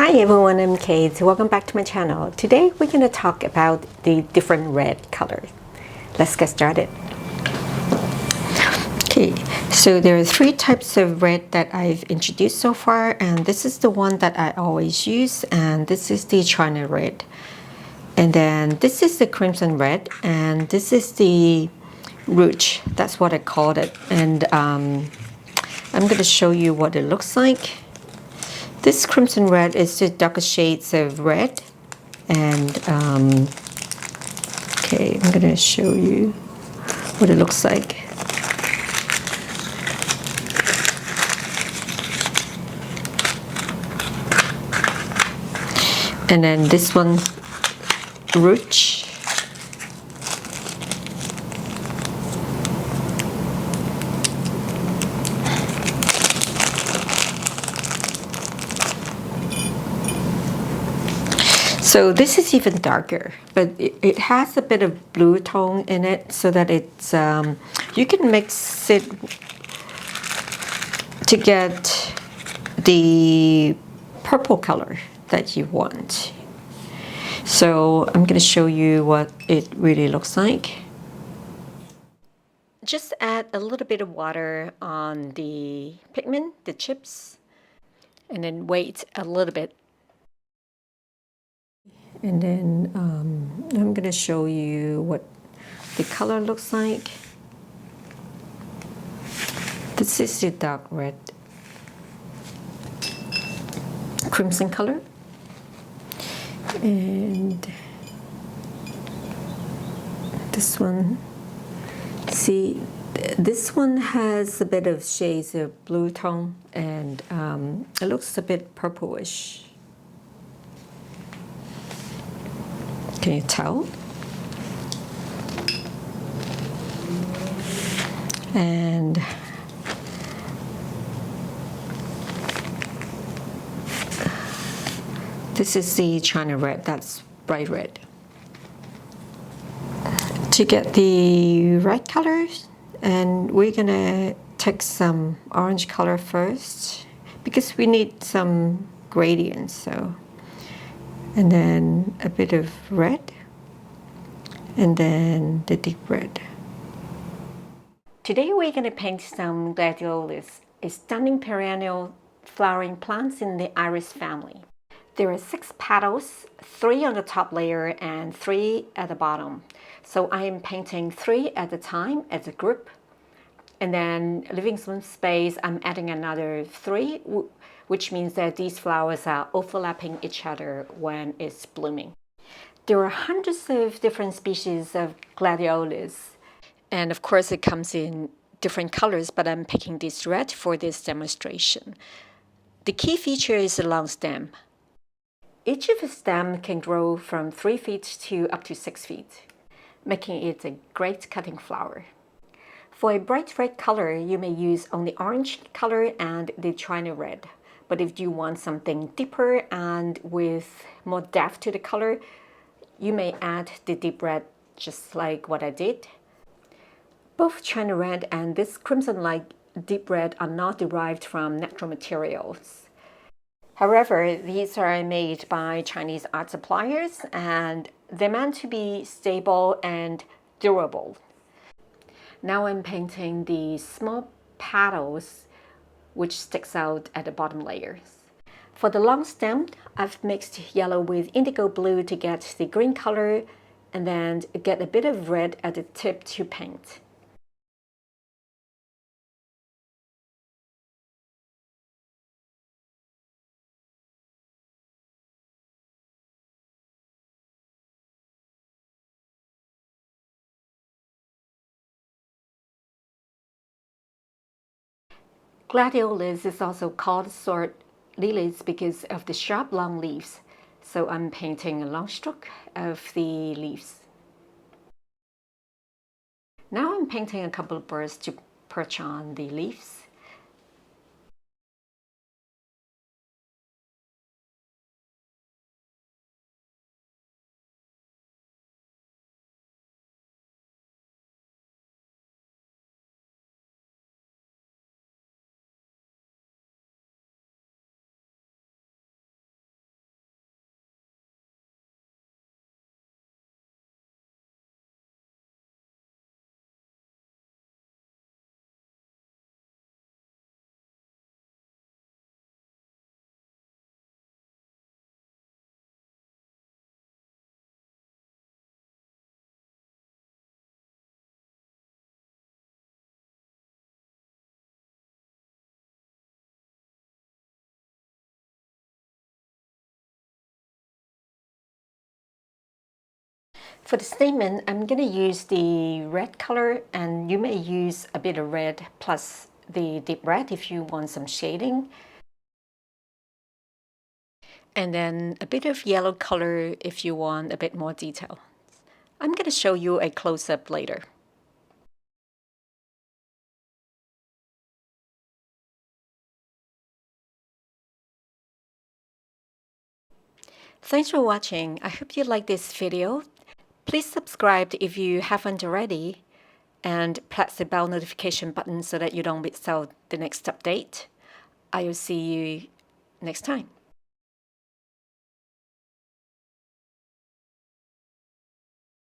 Hi everyone, I'm Kate. Welcome back to my channel. Today we're going to talk about the different red colors. Let's get started. Okay, so there are three types of red that I've introduced so far, and this is the one that I always use, and this is the China red. And then this is the crimson red, and this is the rouge. That's what I called it. And I'm going to show you what it looks like. This crimson red is the darker shades of red, and okay, I'm going to show you what it looks like. And then this one, rouge. So this is even darker, but it has a bit of blue tone in it, so that it's you can mix it to get the purple color that you want. So I'm going to show you what it really looks like. Just add a little bit of water on the pigment, the chips, and then wait a little bit. And then I'm going to show you what the color looks like. This is the dark red, crimson color. And this one, see, this one has a bit of shades of blue tone, and it looks a bit purplish. Can you tell? And this is the China red, that's bright red. To get the right colors, and we're gonna take some orange color first because we need some gradients. So, and then a bit of red, and then the deep red. Today we're gonna paint some Gladiolus, a stunning perennial flowering plants in the iris family. There are 6 petals, 3 on the top layer and 3 at the bottom. So I am painting 3 at a time as a group. And then leaving some space, I'm adding another 3, which means that these flowers are overlapping each other when it's blooming. There are hundreds of different species of Gladiolus. And of course it comes in different colors, but I'm picking this red for this demonstration. The key feature is the long stem. Each of the stem can grow from 3 feet to up to 6 feet, making it a great cutting flower. For a bright red color, you may use only orange color and the China red. But if you want something deeper and with more depth to the color, you may add the deep red, just like what I did. Both China red and this crimson-like deep red are not derived from natural materials. However, these are made by Chinese art suppliers, and they're meant to be stable and durable. Now I'm painting the small petals which sticks out at the bottom layers. For the long stem, I've mixed yellow with indigo blue to get the green color, and then get a bit of red at the tip to paint. Gladiolus is also called sword lilies because of the sharp long leaves. So I'm painting a long stroke of the leaves. Now I'm painting a couple of birds to perch on the leaves. For the statement, I'm going to use the red color, and you may use a bit of red plus the deep red if you want some shading. And then a bit of yellow color if you want a bit more detail. I'm going to show you a close-up later. Thanks for watching. I hope you like this video. Please subscribe if you haven't already, and press the bell notification button so that you don't miss out the next update. I will see you next time.